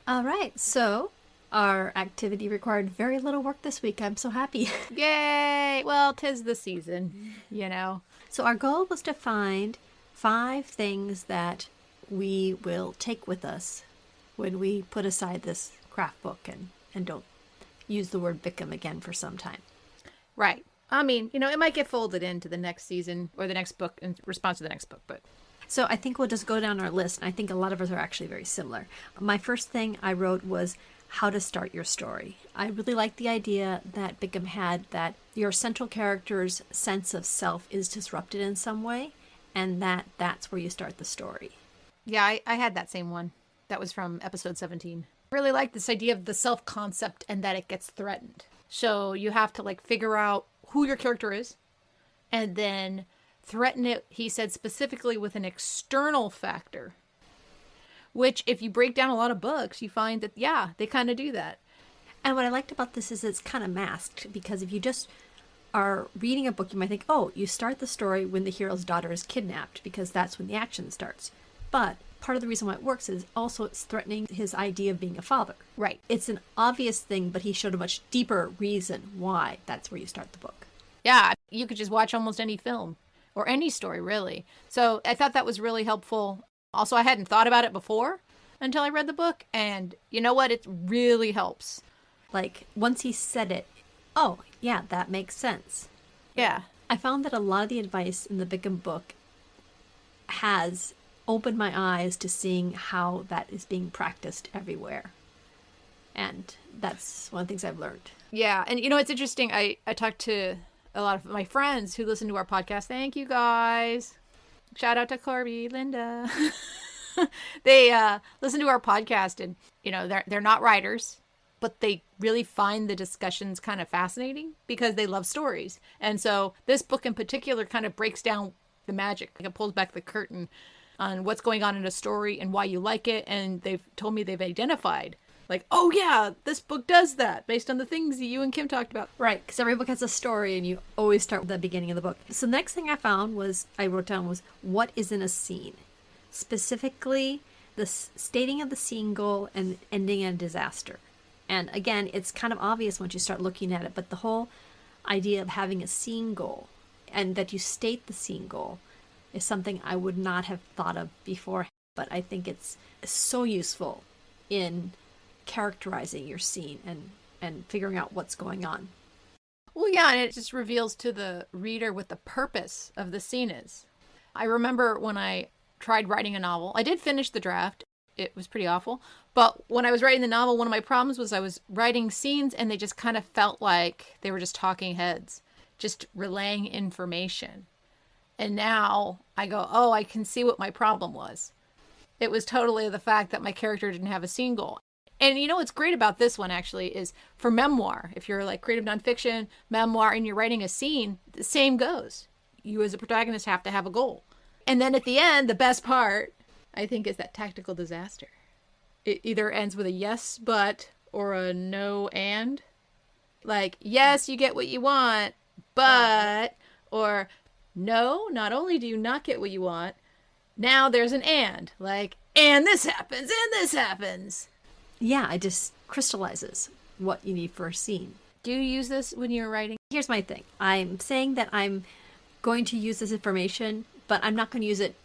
All right. So our activity required very little work this week. I'm so happy. Yay. Well, 'tis the season, So our goal was to find 5 things that we will take with us when we put aside this craft book and don't use the word Bickham again for some time. Right. I mean, it might get folded into the next season or the next book in response to the next book, but. So I think we'll just go down our list, and I think a lot of us are actually very similar. My first thing I wrote was how to start your story. I really like the idea that Bickham had, that your central character's sense of self is disrupted in some way, and that's where you start the story. Yeah, I had that same one. That was from episode 17. I really like this idea of the self-concept and that it gets threatened. So you have to figure out who your character is and then threaten it, he said, specifically with an external factor, which if you break down a lot of books, you find that, yeah, they kind of do that. And what I liked about this is it's kind of masked, because if you just are reading a book, you might think, oh, you start the story when the hero's daughter is kidnapped because that's when the action starts. But part of the reason why it works is also it's threatening his idea of being a father. Right. It's an obvious thing, but he showed a much deeper reason why that's where you start the book. Yeah, you could just watch almost any film or any story, really. So I thought that was really helpful. Also, I hadn't thought about it before until I read the book. And you know what? It really helps. Once he said it, oh, yeah, that makes sense. Yeah. I found that a lot of the advice in the Bickham book has opened my eyes to seeing how that is being practiced everywhere. And that's one of the things I've learned. Yeah. And, it's interesting. I talked to a lot of my friends who listen to our podcast. Thank you, guys. Shout out to Corby, Linda. They listen to our podcast and, they're not writers, but they really find the discussions kind of fascinating because they love stories. And so this book in particular kind of breaks down the magic. It pulls back the curtain on what's going on in a story and why you like it. And they've told me they've identified like, oh yeah, this book does that based on the things that you and Kim talked about. Right, because every book has a story and you always start with the beginning of the book. So the next thing I wrote down was what is in a scene. Specifically, the stating of the scene goal and ending in a disaster. And again, it's kind of obvious once you start looking at it, but the whole idea of having a scene goal and that you state the scene goal is something I would not have thought of before. But I think it's so useful in characterizing your scene and figuring out what's going on. Well, yeah, and it just reveals to the reader what the purpose of the scene is. I remember when I tried writing a novel, I did finish the draft. It was pretty awful. But when I was writing the novel, one of my problems was I was writing scenes and they just kind of felt like they were just talking heads, just relaying information. And now I go, oh, I can see what my problem was. It was totally the fact that my character didn't have a scene goal. And you know what's great about this one actually is for memoir, if you're like creative nonfiction, memoir, and you're writing a scene, the same goes. You as a protagonist have to have a goal. And then at the end, the best part, I think, is that tactical disaster. It either ends with a yes, but, or a no, and. Like, yes, you get what you want, but, or no, not only do you not get what you want, now there's an and. Like, and this happens, and this happens. Yeah, it just crystallizes what you need for a scene. Do you use this when you're writing? Here's my thing. I'm saying that I'm going to use this information, but I'm not going to use it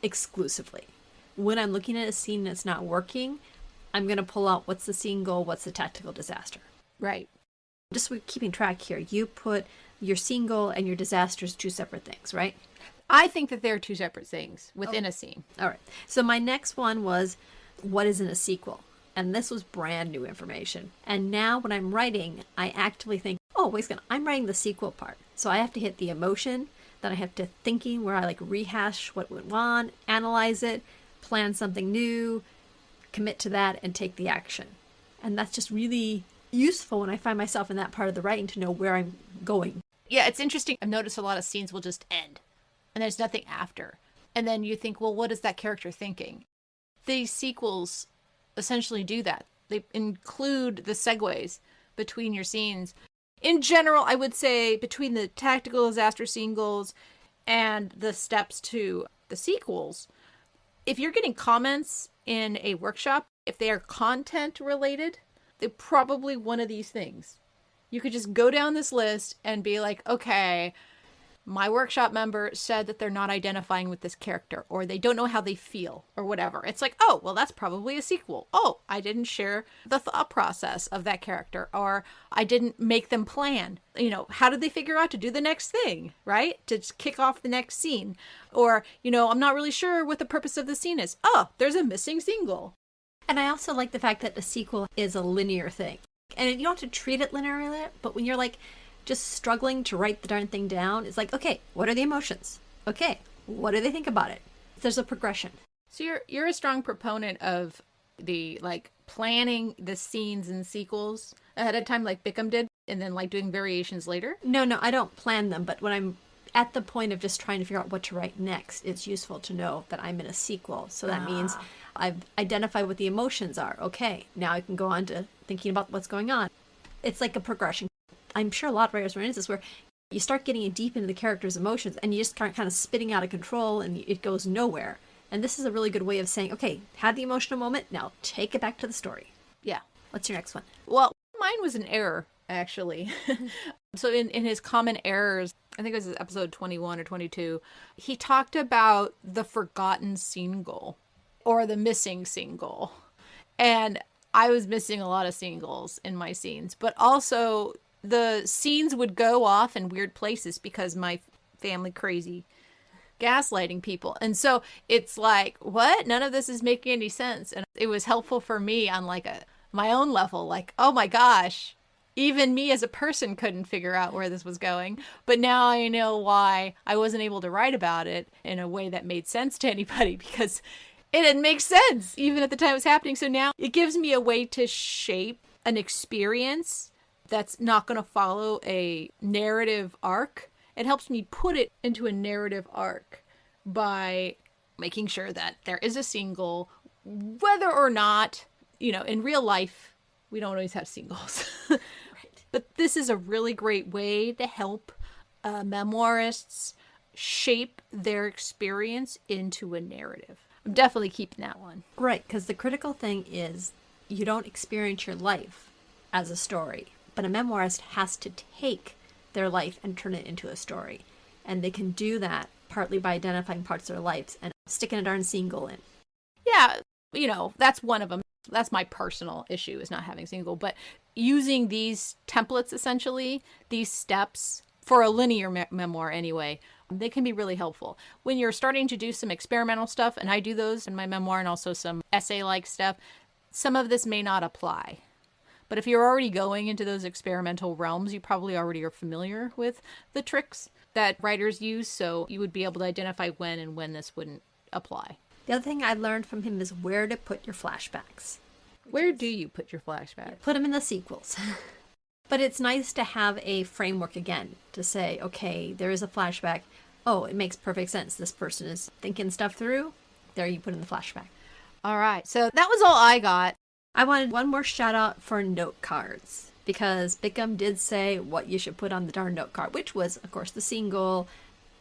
exclusively. When I'm looking at a scene that's not working, I'm going to pull out what's the scene goal, what's the tactical disaster. Right. Just keeping track here, you put your scene goal and your disaster as two separate things, right? I think that they're two separate things within a scene. All right. So my next one was, what is in a sequel? And this was brand new information. And now when I'm writing, I actively think, oh, wait a second, I'm writing the sequel part. So I have to hit the emotion, then I have to thinking where I like rehash what went on, analyze it, plan something new, commit to that, and take the action. And that's just really useful when I find myself in that part of the writing to know where I'm going. Yeah, it's interesting. I've noticed a lot of scenes will just end and there's nothing after. And then you think, well, what is that character thinking? These sequels essentially do that. They include the segues between your scenes. In general, I would say between the tactical disaster scene goals and the steps to the sequels, if you're getting comments in a workshop, if they are content related, they're probably one of these things. You could just go down this list and be like, okay, my workshop member said that they're not identifying with this character, or they don't know how they feel, or whatever. It's like, oh, well, that's probably a sequel. Oh, I didn't share the thought process of that character, or I didn't make them plan. You know, how did they figure out to do the next thing, right? To just kick off the next scene. Or, you know, I'm not really sure what the purpose of the scene is. Oh, there's a missing scene goal. And I also like the fact that a sequel is a linear thing. And you don't have to treat it linearly, but when you're like, just struggling to write the darn thing down, it's like, okay, what are the emotions? Okay, what do they think about it? There's a progression. So you're a strong proponent of the like planning the scenes and sequels ahead of time like Bickham did, and then like doing variations later? No, I don't plan them, but when I'm at the point of just trying to figure out what to write next, it's useful to know that I'm in a sequel. So that means I've identified what the emotions are. Okay, now I can go on to thinking about what's going on. It's like a progression. I'm sure a lot of writers run into this where you start getting deep into the character's emotions and you just start kind of spitting out of control and it goes nowhere. And this is a really good way of saying, okay, had the emotional moment, now take it back to the story. Yeah. What's your next one? Well, mine was an error, actually. So in his common errors, I think it was episode 21 or 22, he talked about the forgotten scene goal or the missing scene goal. And I was missing a lot of scene goals in my scenes, but also the scenes would go off in weird places because my family crazy gaslighting people. And so it's like, what? None of this is making any sense. And it was helpful for me on like my own level, like, oh my gosh, even me as a person couldn't figure out where this was going. But now I know why I wasn't able to write about it in a way that made sense to anybody, because it didn't make sense even at the time it was happening. So now it gives me a way to shape an experience that's not going to follow a narrative arc. It helps me put it into a narrative arc by making sure that there is a single, whether or not, in real life, we don't always have singles. Right. But this is a really great way to help memoirists shape their experience into a narrative. I'm definitely keeping that one. Right, because the critical thing is you don't experience your life as a story, but a memoirist has to take their life and turn it into a story. And they can do that partly by identifying parts of their lives and sticking a darn single in. Yeah, that's one of them. That's my personal issue, is not having single. But using these templates, essentially, these steps, for a linear memoir anyway, they can be really helpful. When you're starting to do some experimental stuff, and I do those in my memoir and also some essay-like stuff, some of this may not apply. But if you're already going into those experimental realms, you probably already are familiar with the tricks that writers use, so you would be able to identify when this wouldn't apply. The other thing I learned from him is where to put your flashbacks. Where do you put your flashbacks? Put them in the sequels. But it's nice to have a framework again to say, okay, there is a flashback. Oh, it makes perfect sense. This person is thinking stuff through. There you put in the flashback. All right. So that was all I got. I wanted one more shout out for note cards, because Bickham did say what you should put on the darn note card, which was, of course, the single,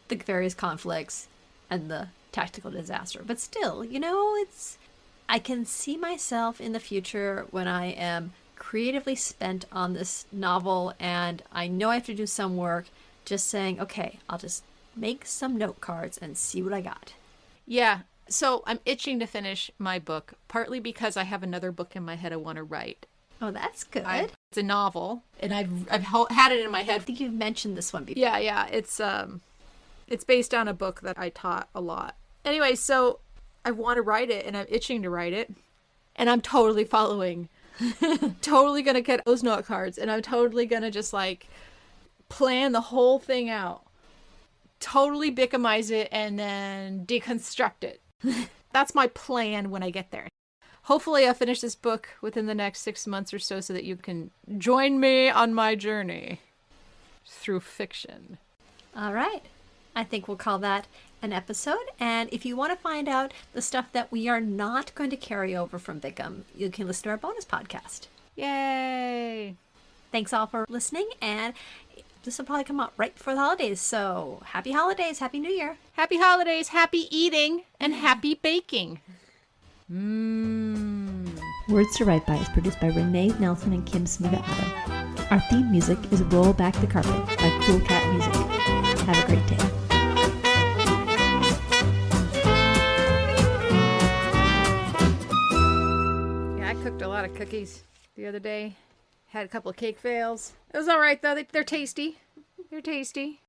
the various conflicts, and the tactical disaster. But still, I can see myself in the future when I am creatively spent on this novel and I know I have to do some work, just saying, okay, I'll just make some note cards and see what I got. Yeah. So I'm itching to finish my book, partly because I have another book in my head I want to write. Oh, that's good. It's a novel, and I've had it in my head. I think you've mentioned this one before. Yeah. It's based on a book that I taught a lot. Anyway, so I want to write it, and I'm itching to write it, and I'm totally following. Totally gonna get those note cards, and I'm totally gonna just plan the whole thing out. Totally Bickhamize it, and then deconstruct it. That's my plan when I get there. Hopefully I'll finish this book within the next 6 months or so that you can join me on my journey through fiction. All right. I think we'll call that an episode. And if you want to find out the stuff that we are not going to carry over from Bickham, you can listen to our bonus podcast. Yay! Thanks all for listening, and this will probably come out right before the holidays. So happy holidays, happy New Year. Happy holidays, happy eating, and happy baking. Words to Write By is produced by Renee Nelson and Kim Smiga Adam. Our theme music is Roll Back the Carpet by Cool Cat Music. Have a great day. Yeah, I cooked a lot of cookies the other day. Had a couple of cake fails. It was all right, though. They're tasty. They're tasty.